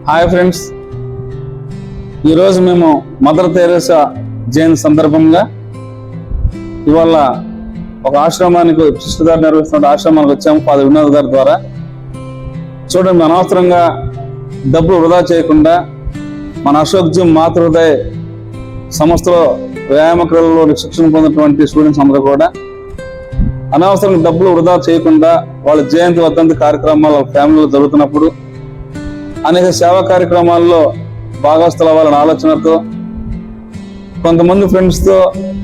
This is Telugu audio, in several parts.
హాయ్ ఫ్రెండ్స్, ఈరోజు మేము మదర్ తెరేసా జయంతి సందర్భంగా ఇవాళ ఒక ఆశ్రమానికి సిస్టర్ గారు నిర్వహిస్తున్న ఆశ్రమానికి వచ్చాము ఫాదర్ వినోద్ గారి ద్వారా. చూడండి, అనవసరంగా డబ్బులు వృధా చేయకుండా మన అశోక్ జిమ్ మాతృహృదయ సంస్థలో వ్యాయామ క్రీడల్లో శిక్షణ పొందినటువంటి స్టూడెంట్స్ అందరూ కూడా అనవసరంగా డబ్బులు వృధా చేయకుండా వాళ్ళ జయంతి వర్ధంతి కార్యక్రమాలు ఫ్యామిలీలో జరుగుతున్నప్పుడు అనేక సేవా కార్యక్రమాల్లో భాగస్థులు అవ్వాలనే ఆలోచనతో కొంతమంది ఫ్రెండ్స్తో,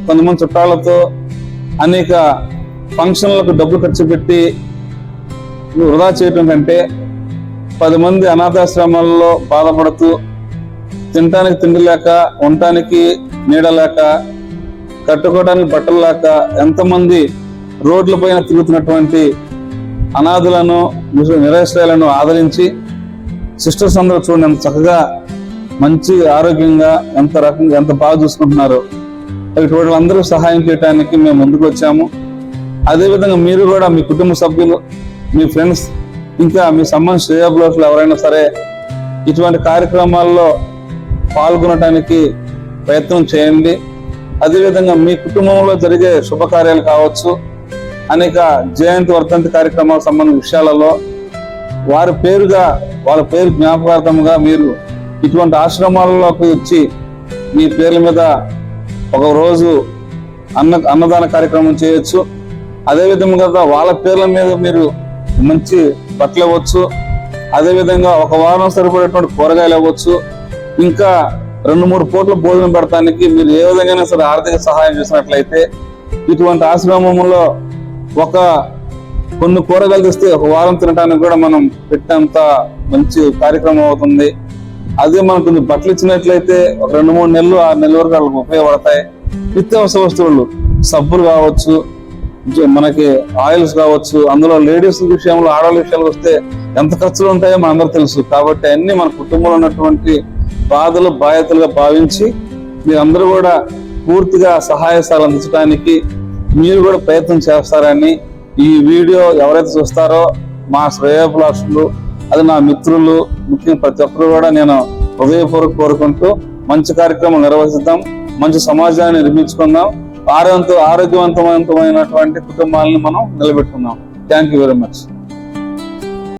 కొంతమంది చుట్టాలతో అనేక ఫంక్షన్లకు డబ్బులు ఖర్చు పెట్టి వృధా చేయటం కంటే 10 మంది అనాథాశ్రమాల్లో బాధపడుతూ తినటానికి తిండి లేక, ఉండటానికి నీడ లేక, కట్టుకోవడానికి బట్టలు లేక ఎంతమంది రోడ్ల పైన తిరుగుతున్నటువంటి అనాథులను, నిరాశ్రయాలను ఆదరించి సిస్టర్స్ అందరూ చూడండి ఎంత చక్కగా మంచి ఆరోగ్యంగా ఎంత బాగా చూసుకుంటున్నారు. వాళ్ళందరూ సహాయం చేయడానికి మేము ముందుకు వచ్చాము. అదేవిధంగా మీరు కూడా మీ కుటుంబ సభ్యులు, మీ ఫ్రెండ్స్, ఇంకా మీ సంబంధించిన శ్రేయోభిలాషులు ఎవరైనా సరే ఇటువంటి కార్యక్రమాల్లో పాల్గొనడానికి ప్రయత్నం చేయండి. అదేవిధంగా మీ కుటుంబంలో జరిగే శుభకార్యాలు కావచ్చు, అనేక జయంతి వర్ధంతి కార్యక్రమాలకు సంబంధించిన విషయాలలో వాళ్ళ పేరు జ్ఞాపకార్థంగా మీరు ఇటువంటి ఆశ్రమాలలోకి వచ్చి మీ పేర్ల మీద ఒక రోజు అన్నదాన కార్యక్రమం చేయొచ్చు. అదేవిధంగా వాళ్ళ పేర్ల మీద మీరు మంచి బట్టలు ఇవ్వచ్చు. అదేవిధంగా ఒక వారం సరిపడేటువంటి కూరగాయలు ఇవ్వచ్చు. ఇంకా 2-3 పూట్ల భోజనం పెడతానికి మీరు ఏ విధంగా సరే ఆర్థిక సహాయం చేసినట్లయితే ఇటువంటి ఆశ్రమంలో కొన్ని కూరగాయలు తెస్తే ఒక వారం తినడానికి కూడా మనం పెట్టేంత మంచి కార్యక్రమం అవుతుంది. అదే మనం కొన్ని బట్టలు ఇచ్చినట్లయితే ఒక 2-3 నెలలు 6 నెలల వరకు వాళ్ళకి ఉపయోగపడతాయి. నిత్యావసర వస్తువులు, సబ్బులు కావచ్చు, మనకి ఆయిల్స్ కావచ్చు, అందులో లేడీస్ విషయంలో, ఆడవాళ్ళ విషయాలు వస్తే ఎంత ఖర్చులు ఉంటాయో మనందరూ తెలుసు. కాబట్టి అన్ని మన కుటుంబంలో ఉన్నటువంటి బాధలు బాధ్యతలుగా భావించి మీరందరూ కూడా పూర్తిగా సహాయశాలు అందించడానికి మీరు కూడా ప్రయత్నం చేస్తారని ఈ వీడియో ఎవరైతే చూస్తారో మా శ్రేయోభిలాషులు, అది నా మిత్రులు, ముఖ్యంగా ప్రతి ఒక్కరు కూడా నేను హృదయపూర్వక కోరుకుంటూ మంచి కార్యక్రమం నిర్వహిద్దాం, మంచి సమాజాన్ని నిర్మించుకుందాం, ఆరోగ్యవంతమైనటువంటి కుటుంబాలను మనం నిలబెట్టుకుందాం. Thank you very much.